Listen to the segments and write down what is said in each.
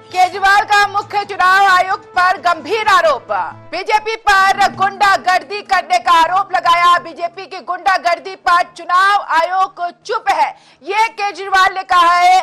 केजरीवाल का मुख्य चुनाव आयुक्त पर गंभीर आरोप। बीजेपी पर गुंडागर्दी करने का आरोप लगाया। बीजेपी की गुंडागर्दी पर चुनाव आयोग चुप है, ये केजरीवाल ने कहा है।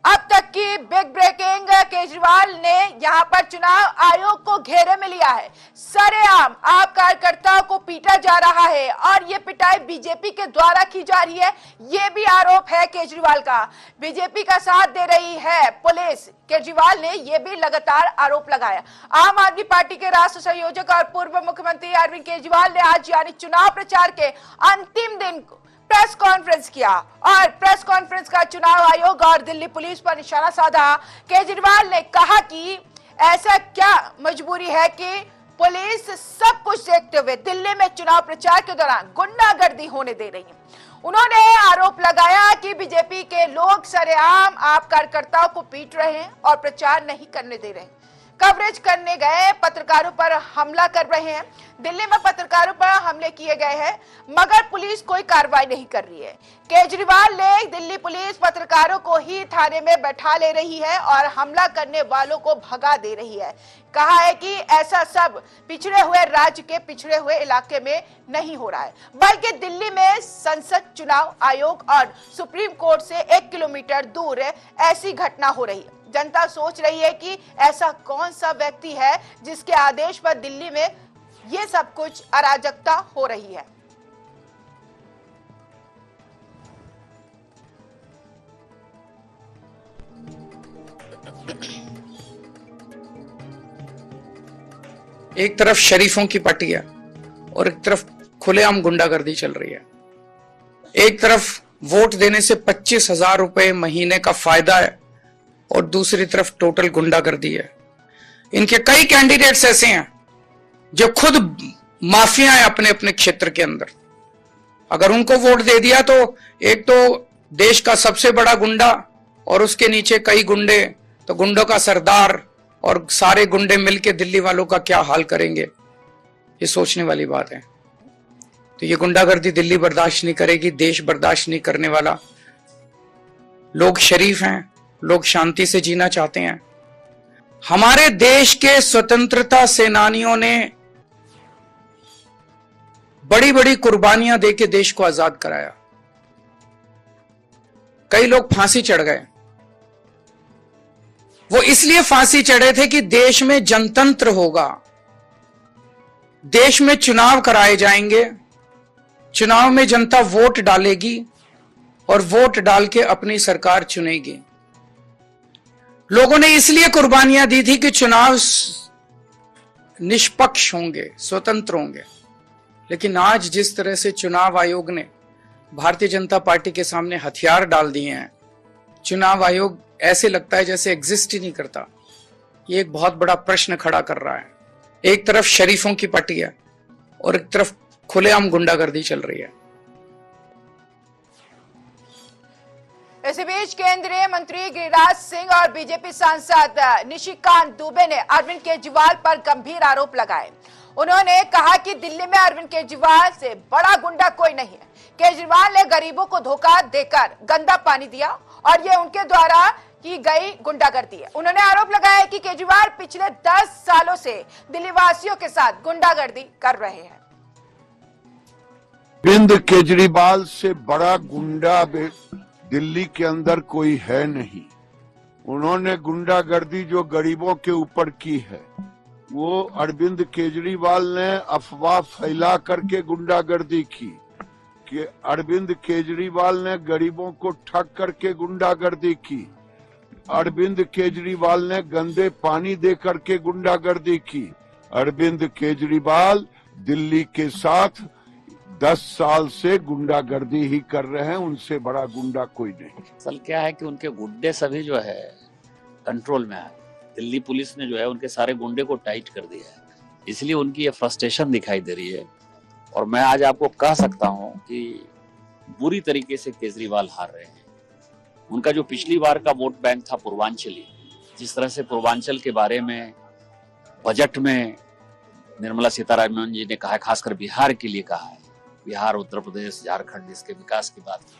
अब तक की बिग ब्रेकिंग, केजरीवाल ने यहां पर चुनाव आयोग को घेरे में लिया है। सरेआम आप कार्यकर्ताओं को पीटा जा रहा है और ये पिटाई बीजेपी के द्वारा की जा रही है, ये भी आरोप है केजरीवाल का। बीजेपी का साथ दे रही है पुलिस, केजरीवाल ने यह भी लगातार आरोप लगाया। आम आदमी पार्टी के राष्ट्रीय संयोजक और पूर्व मुख्यमंत्री अरविंद केजरीवाल ने आज यानी चुनाव प्रचार के अंतिम दिन प्रेस कॉन्फ्रेंस किया और प्रेस कॉन्फ्रेंस का चुनाव आयोग और दिल्ली पुलिस पर निशाना साधा। केजरीवाल ने कहा कि ऐसा क्या मजबूरी है कि पुलिस सब कुछ देखते हुए दिल्ली में चुनाव प्रचार के दौरान गुंडागर्दी होने दे रही है। उन्होंने आरोप लगाया कि बीजेपी के लोग सरेआम आप कार्यकर्ताओं को पीट रहे हैं और प्रचार नहीं करने दे रहे हैं। कवरेज करने गए पत्रकारों पर हमला कर रहे हैं। दिल्ली में पत्रकारों पर हमले किए गए हैं मगर पुलिस कोई कार्रवाई नहीं कर रही है। केजरीवाल ने दिल्ली पुलिस पत्रकारों को ही थाने में बैठा ले रही है और हमला करने वालों को भगा दे रही है। कहा है कि ऐसा सब पिछड़े हुए राज्य के पिछड़े हुए इलाके में नहीं हो रहा है, बल्कि दिल्ली में संसद चुनाव आयोग और सुप्रीम कोर्ट से 1 किलोमीटर दूर ऐसी घटना हो रही है। जनता सोच रही है कि ऐसा कौन सा व्यक्ति है जिसके आदेश पर दिल्ली में ये सब कुछ अराजकता हो रही है। एक तरफ शरीफों की पार्टी है और एक तरफ खुलेआम गुंडागर्दी चल रही है। एक तरफ वोट देने से 25,000 रुपए महीने का फायदा है और दूसरी तरफ टोटल गुंडागर्दी है। इनके कई कैंडिडेट्स ऐसे हैं जो खुद माफिया हैं अपने अपने क्षेत्र के अंदर। अगर उनको वोट दे दिया तो एक तो देश का सबसे बड़ा गुंडा और उसके नीचे कई गुंडे, तो गुंडों का सरदार और सारे गुंडे मिलके दिल्ली वालों का क्या हाल करेंगे, ये सोचने वाली बात है। तो ये गुंडागर्दी दिल्ली बर्दाश्त नहीं करेगी, देश बर्दाश्त नहीं करने वाला। लोग शरीफ हैं, लोग शांति से जीना चाहते हैं। हमारे देश के स्वतंत्रता सेनानियों ने बड़ी बड़ी कुर्बानियां देके देश को आजाद कराया। कई लोग फांसी चढ़ गए। वो इसलिए फांसी चढ़े थे कि देश में जनतंत्र होगा, देश में चुनाव कराए जाएंगे, चुनाव में जनता वोट डालेगी और वोट डाल के अपनी सरकार चुनेगी। लोगों ने इसलिए कुर्बानियां दी थी कि चुनाव निष्पक्ष होंगे, स्वतंत्र होंगे। लेकिन आज जिस तरह से चुनाव आयोग ने भारतीय जनता पार्टी के सामने हथियार डाल दिए हैं, चुनाव आयोग ऐसे लगता है जैसे एग्जिस्ट ही नहीं करता। ये एक बहुत बड़ा प्रश्न खड़ा कर रहा है। एक तरफ शरीफों की पार्टी है और एक तरफ खुलेआम गुंडागर्दी चल रही है। इसी बीच केंद्रीय मंत्री गिरिराज सिंह और बीजेपी सांसद निशिकांत दुबे ने अरविंद केजरीवाल पर गंभीर आरोप लगाए। उन्होंने कहा कि दिल्ली में अरविंद केजरीवाल से बड़ा गुंडा कोई नहीं है। केजरीवाल ने गरीबों को धोखा देकर गंदा पानी दिया और ये उनके द्वारा की गई गुंडागर्दी है। उन्होंने आरोप लगाया कि केजरीवाल पिछले 10 सालों से दिल्ली वासियों के साथ गुंडागर्दी कर रहे हैं। अरविंद केजरीवाल से बड़ा गुंडा दिल्ली के अंदर कोई है नहीं। उन्होंने गुंडागर्दी जो गरीबों के ऊपर की है, वो अरविंद केजरीवाल ने अफवाह फैला करके गुंडागर्दी की कि अरविंद केजरीवाल ने गरीबों को ठग करके गुंडागर्दी की। अरविंद केजरीवाल ने गंदे पानी दे करके गुंडागर्दी की। अरविंद केजरीवाल दिल्ली के साथ 10 साल से गुंडागर्दी ही कर रहे हैं, उनसे बड़ा गुंडा कोई नहीं। असल क्या है कि उनके गुंडे सभी जो है कंट्रोल में है। दिल्ली पुलिस ने जो है उनके सारे गुंडे को टाइट कर दिया है, इसलिए उनकी ये फ्रस्ट्रेशन दिखाई दे रही है। और मैं आज आपको कह सकता हूं कि बुरी तरीके से केजरीवाल हार रहे हैं। उनका जो पिछली बार का वोट बैंक था पूर्वांचली, जिस तरह से पूर्वांचल के बारे में बजट में निर्मला सीतारमण जी ने कहा है, खासकर बिहार के लिए कहा है, बिहार, उत्तर प्रदेश, झारखंड, इसके विकास की बात की।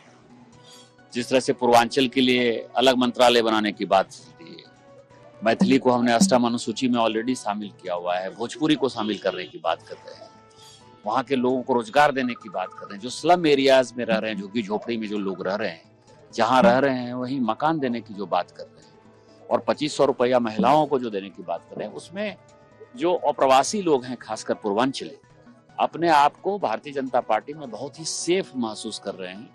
जिस तरह से पूर्वांचल के लिए अलग मंत्रालय बनाने की बात की है, मैथिली को हमने अष्टम अनुसूची में ऑलरेडी शामिल किया हुआ है, भोजपुरी को शामिल करने की बात कर रहे हैं, वहाँ के लोगों को रोजगार देने की बात कर रहे हैं, जो स्लम एरियाज में रह रहे हैं, झुग्गी झोपड़ी में जो लोग रह रहे हैं, जहाँ रह रहे हैं वहीं मकान देने की जो बात कर रहे हैं, और 2500 रुपया महिलाओं को जो देने की बात कर रहे हैं, उसमें जो अप्रवासी लोग हैं खासकर पूर्वांचली अपने आप को भारतीय जनता पार्टी में बहुत ही सेफ महसूस कर रहे हैं।